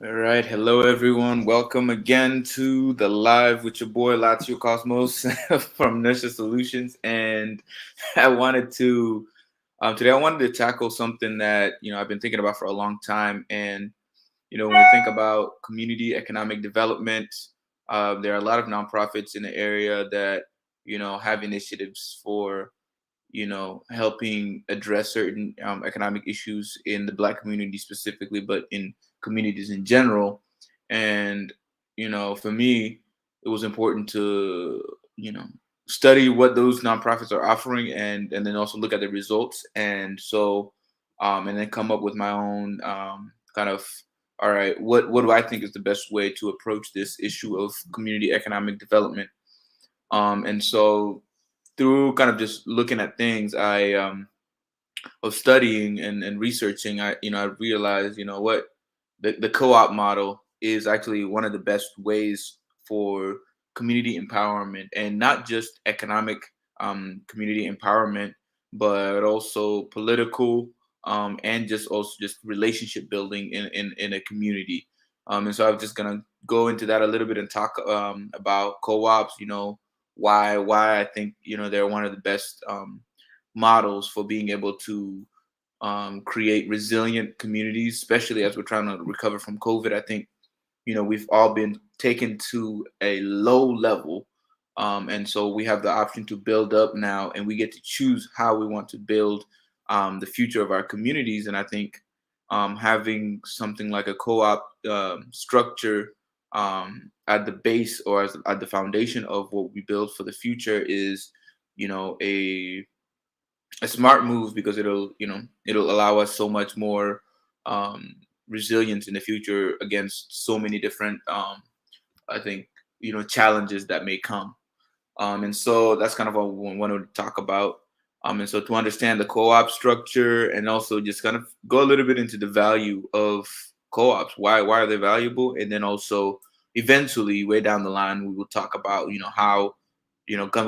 All right, hello everyone. Welcome again to the live with your boy Lazio Cosmos from Nurture Solutions. And I wanted to today I wanted to tackle something that I've been thinking about for a long time. And when we think about community economic development, there are a lot of nonprofits in the area that have initiatives for helping address certain economic issues in the Black community specifically, but in communities in general. And for me, it was important to you know study what those nonprofits are offering, and then also look at the results, and then come up with my own kind of, all right, what do I think is the best way to approach this issue of community economic development. And so through kind of just looking at things, I of studying and researching, I realized, what, the co-op model is actually one of the best ways for community empowerment, and not just economic community empowerment, but also political, and just also just relationship building in a community. And so I'm just gonna go into that a little bit and talk about co-ops. Why I think they're one of the best models for being able to create resilient communities, especially as we're trying to recover from COVID. I think we've all been taken to a low level, and so we have the option to build up now, and we get to choose how we want to build the future of our communities. And I think having something like a co-op structure at the base, or at the foundation of what we build for the future, is you know a a smart move, because it'll allow us so much more um, resilience in the future against so many different, I think, challenges that may come. And so that's kind of what we wanted to talk about. And so to understand the co-op structure, and also just kind of go a little bit into the value of co-ops, why are they valuable, and then also eventually, way down the line, we will talk about how,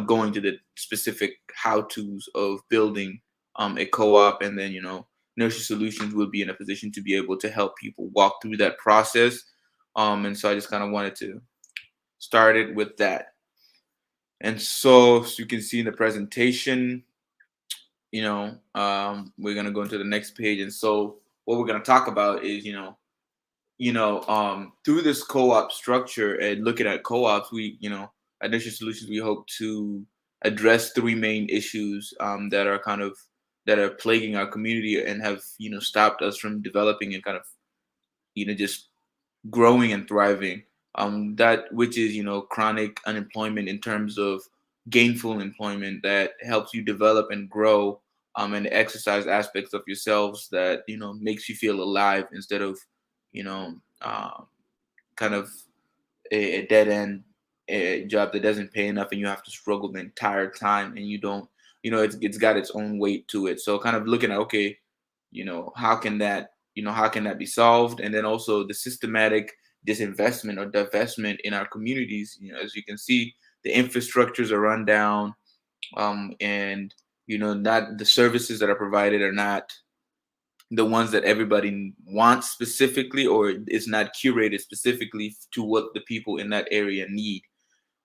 going to the specific how tos of building a co-op, and then Nurture Solutions will be in a position to be able to help people walk through that process. And so I just kind of wanted to start it with that. And so, as you can see in the presentation, we're gonna go into the next page. And so, what we're gonna talk about is, through this co-op structure and looking at co-ops, at Nation Solutions, we hope to address three main issues that are plaguing our community, and have stopped us from developing and kind of just growing and thriving. That which is chronic unemployment in terms of gainful employment that helps you develop and grow, and exercise aspects of yourselves that makes you feel alive, instead of you know um, kind of a dead end, a job that doesn't pay enough, and you have to struggle the entire time, and you don't, it's got its own weight to it. So kind of looking at, okay, how can that be solved, and then also the systematic disinvestment or divestment in our communities. As you can see, the infrastructures are run down, and not the services that are provided are not the ones that everybody wants specifically, or it's not curated specifically to what the people in that area need.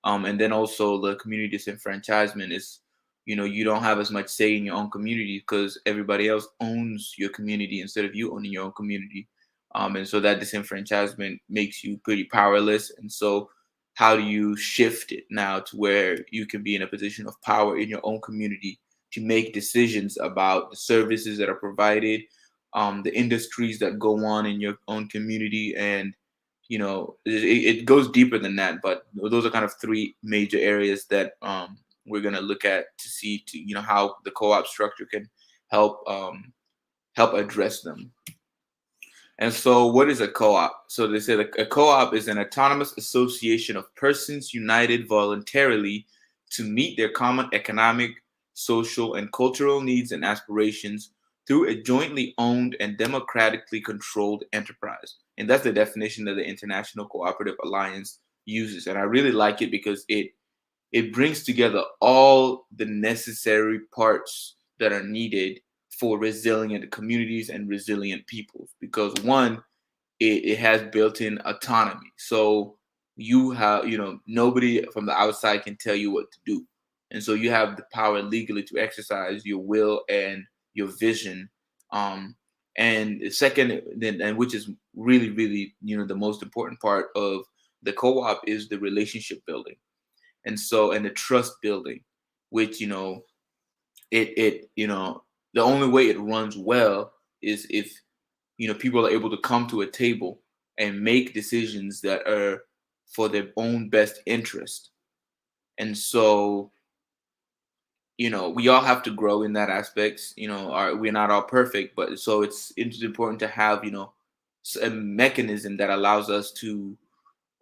And then also the community disenfranchisement is, you don't have as much say in your own community, because everybody else owns your community instead of you owning your own community. And so that disenfranchisement makes you pretty powerless. And so how do you shift it now to where you can be in a position of power in your own community to make decisions about the services that are provided, the industries that go on in your own community? And it goes deeper than that, but those are kind of three major areas that we're going to look at to see, to how the co-op structure can help help address them. And so, what is a co-op? So they said a co-op is an autonomous association of persons united voluntarily to meet their common economic, social, and cultural needs and aspirations through a jointly owned and democratically controlled enterprise. And that's the definition that the International Cooperative Alliance uses. And I really like it because it brings together all the necessary parts that are needed for resilient communities and resilient peoples. Because one, it has built-in autonomy. So you have, nobody from the outside can tell you what to do. And so you have the power legally to exercise your will and your vision. Um, and second, then, and which is really, really, the most important part of the co-op is the relationship building. And so, and the trust building, which, the only way it runs well is if, people are able to come to a table and make decisions that are for their own best interest. And so, we all have to grow in that aspects. We're not all perfect, but so it's important to have, a mechanism that allows us to,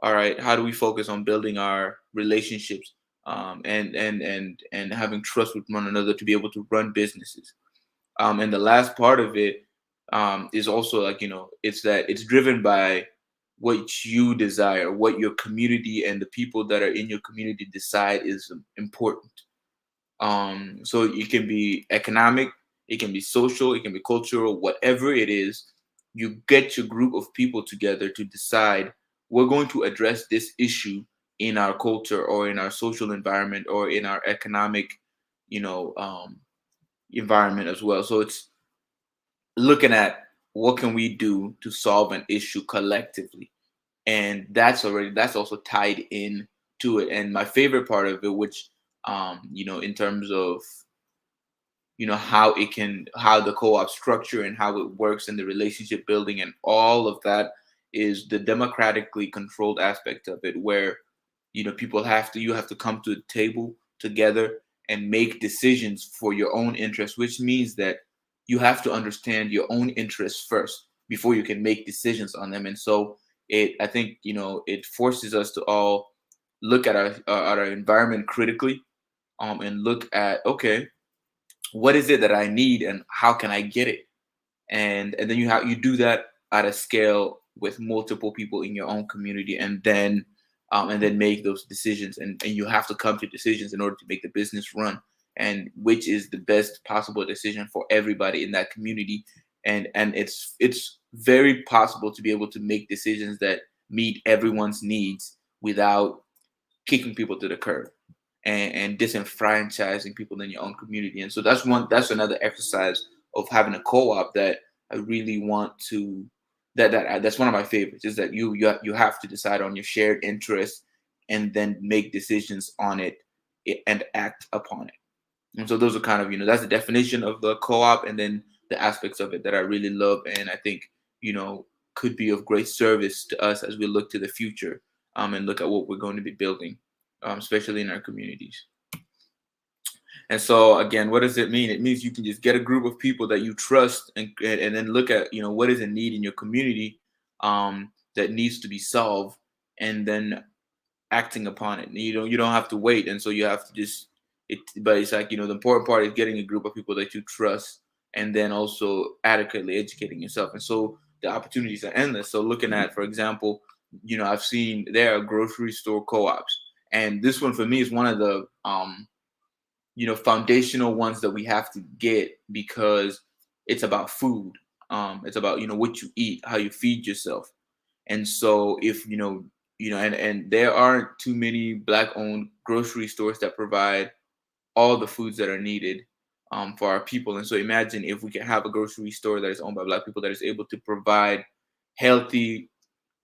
all right, how do we focus on building our relationships, and having trust with one another to be able to run businesses. And the last part of it, is also like, it's that it's driven by what you desire, what your community and the people that are in your community decide is important. So it can be economic, it can be social, it can be cultural, whatever it is. You get your group of people together to decide we're going to address this issue in our culture or in our social environment or in our economic, you know, um, environment as well. So it's looking at what can we do to solve an issue collectively, and that's also tied in to it. And my favorite part of it, which, in terms of, how the co-op structure and how it works and the relationship building and all of that, is the democratically controlled aspect of it, where, people you have to come to the table together and make decisions for your own interest, which means that you have to understand your own interests first before you can make decisions on them. And so I think, it forces us to all look at our environment critically, and look at, okay, what is it that I need and how can I get it? And then you do that at a scale with multiple people in your own community, and then make those decisions, and you have to come to decisions in order to make the business run, and which is the best possible decision for everybody in that community. And it's very possible to be able to make decisions that meet everyone's needs without kicking people to the curb, and disenfranchising people in your own community. And so that's another exercise of having a co-op that I really want to, that's one of my favorites, is that you have to decide on your shared interests and then make decisions on it, and act upon it. And so those are kind of, that's the definition of the co-op, and then the aspects of it that I really love, and I think, could be of great service to us as we look to the future, and look at what we're going to be building, especially in our communities. And so again, what does it mean? It means you can just get a group of people that you trust, and then look at, what is a need in your community, that needs to be solved, and then acting upon it. You don't have to wait, and so you have to just it. But it's like, the important part is getting a group of people that you trust, and then also adequately educating yourself. And so the opportunities are endless. So looking at, for example, I've seen there are grocery store co-ops, and this one for me is one of the foundational ones that we have to get, because it's about food. It's about, what you eat, how you feed yourself. And so if and there aren't too many black owned grocery stores that provide all the foods that are needed, for our people. And so imagine if we can have a grocery store that is owned by black people that is able to provide healthy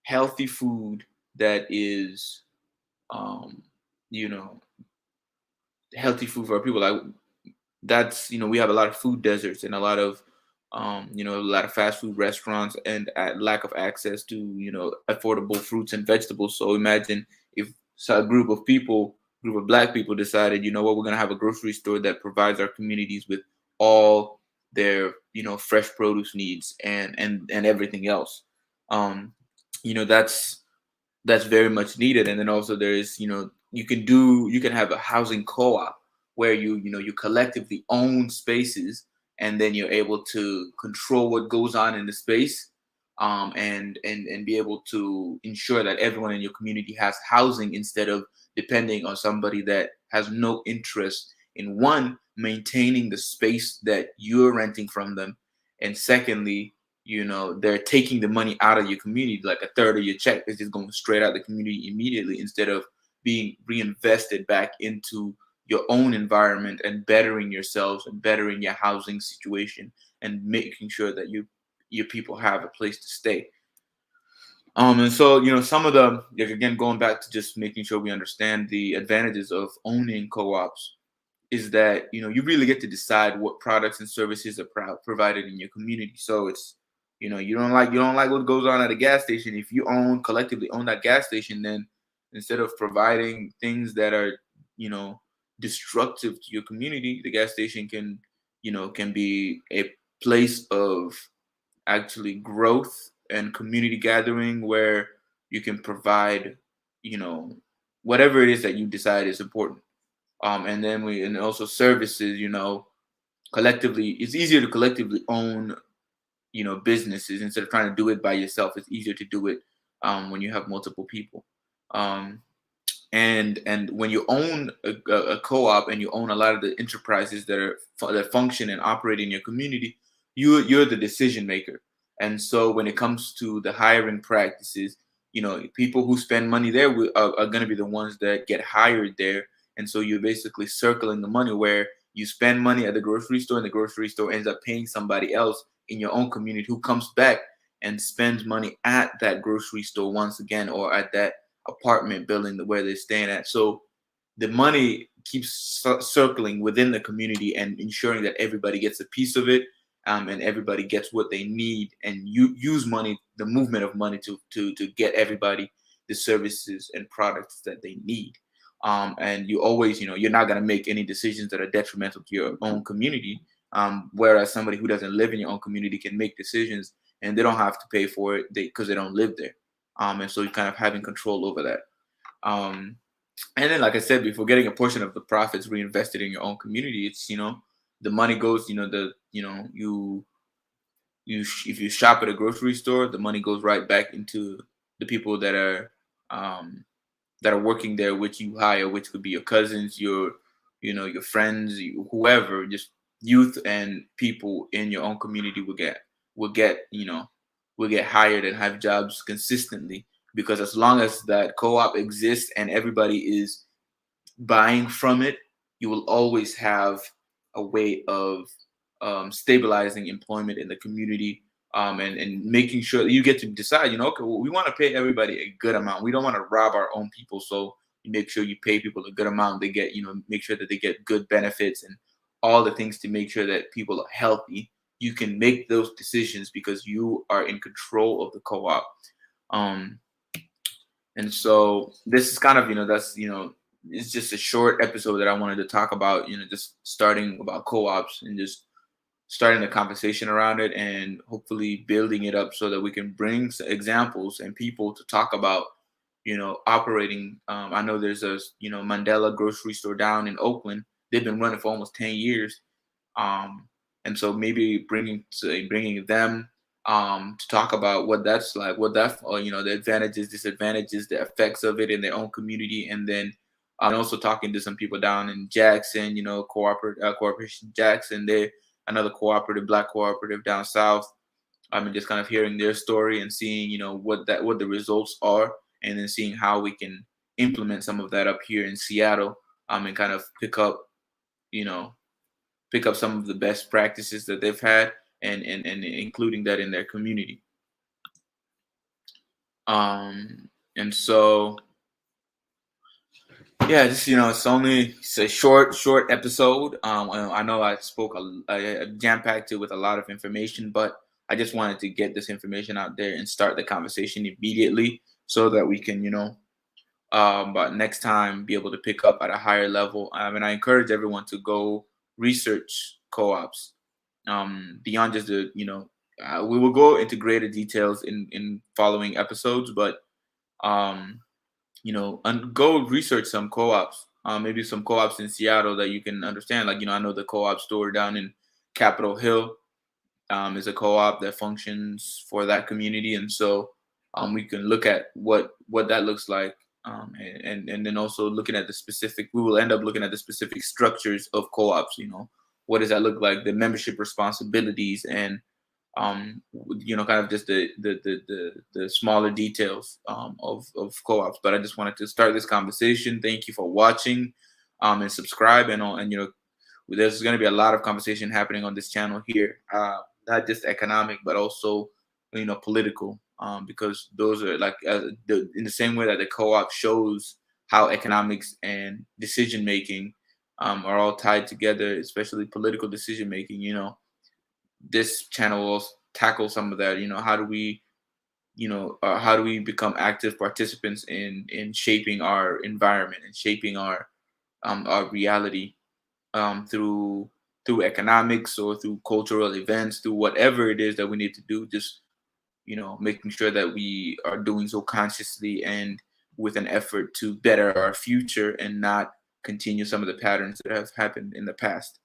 healthy food that is, um, you know healthy food for our people. Like, that's, we have a lot of food deserts, and a lot of fast food restaurants, and lack of access to, affordable fruits and vegetables. So imagine if a group of black people decided, what, we're going to have a grocery store that provides our communities with all their, fresh produce needs, and everything else. um that's very much needed. And then also there's, you can have a housing co-op where you collectively own spaces, and then you're able to control what goes on in the space, and be able to ensure that everyone in your community has housing, instead of depending on somebody that has no interest in, one, maintaining the space that you're renting from them, and secondly, they're taking the money out of your community, like a third of your check is just going straight out the community immediately instead of being reinvested back into your own environment and bettering yourselves and bettering your housing situation and making sure that your people have a place to stay. And so, some of the, like, again, going back to just making sure we understand the advantages of owning co-ops is that, you really get to decide what products and services are provided in your community. So it's, you don't like what goes on at a gas station. If you collectively own that gas station, then instead of providing things that are, you know, destructive to your community, the gas station can be a place of actually growth and community gathering where you can provide, you know, whatever it is that you decide is important. And also services, collectively, it's easier to collectively own, businesses instead of trying to do it by yourself. It's easier to do it when you have multiple people. Um, and when you own a co-op and you own a lot of the enterprises that function and operate in your community, you're the decision maker. And so when it comes to the hiring practices, people who spend money there are going to be the ones that get hired there. And so you're basically circling the money where you spend money at the grocery store and the grocery store ends up paying somebody else in your own community who comes back and spends money at that grocery store once again, or at that apartment building where they're staying at. So the money keeps circling within the community and ensuring that everybody gets a piece of it, and everybody gets what they need. And you use money, the movement of money, to get everybody the services and products that they need. And you always, you're not going to make any decisions that are detrimental to your own community. Whereas somebody who doesn't live in your own community can make decisions and they don't have to pay for it because they don't live there. And so you're kind of having control over that. And then, like I said before, getting a portion of the profits reinvested in your own community. It's, the money goes, if you shop at a grocery store, the money goes right back into the people that are working there, which you hire, which could be your cousins, your friends, whoever, just youth and people in your own community will get hired and have jobs consistently, because as long as that co-op exists and everybody is buying from it, you will always have a way of stabilizing employment in the community, and making sure that you get to decide, okay, well, we want to pay everybody a good amount. We don't want to rob our own people. So you make sure you pay people a good amount. They get, make sure that they get good benefits and all the things to make sure that people are healthy. You can make those decisions because you are in control of the co-op. Um, and so this is kind of, it's just a short episode that I wanted to talk about, just starting about co-ops and just starting the conversation around it and hopefully building it up so that we can bring examples and people to talk about, operating. I know there's a, Mandela grocery store down in Oakland. They've been running for almost 10 years. And so maybe bringing them to talk about what that's like, the advantages, disadvantages, the effects of it in their own community. And then also talking to some people down in Jackson, Corporation Jackson, they're another black cooperative down south. I mean, just kind of hearing their story and seeing, what the results are, and then seeing how we can implement some of that up here in Seattle, and kind of you know, pick up some of the best practices that they've had, and including that in their community. And so yeah, just, it's a short episode. I know I jam packed it with a lot of information, but I just wanted to get this information out there and start the conversation immediately so that we can, but next time be able to pick up at a higher level. And I encourage everyone to go research co-ops, beyond just we will go into greater details in following episodes, but and go research some co-ops, maybe some co-ops in Seattle that you can understand. Like, I know the co-op store down in Capitol Hill is a co-op that functions for that community. And so we can look at what that looks like. And then also looking at we will end up looking at the specific structures of co-ops. What does that look like? The membership responsibilities and kind of just the smaller details of co-ops. But I just wanted to start this conversation. Thank you for watching, and subscribe, and there's going to be a lot of conversation happening on this channel here, not just economic but also political, because those are like in the same way that the co-op shows how economics and decision making are all tied together, especially political decision making. This channel will tackle some of that. How do we become active participants in shaping our environment and shaping our reality, through economics or through cultural events, through whatever it is that we need to do. Just making sure that we are doing so consciously and with an effort to better our future and not continue some of the patterns that have happened in the past.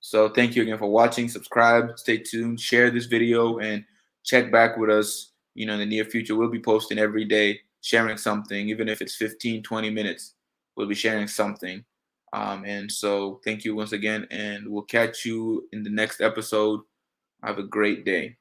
So thank you again for watching. Subscribe, stay tuned, share this video, and check back with us. In the near future, we'll be posting every day, sharing something, even if it's 15, 20 minutes, we'll be sharing something. And so thank you once again, and we'll catch you in the next episode. Have a great day.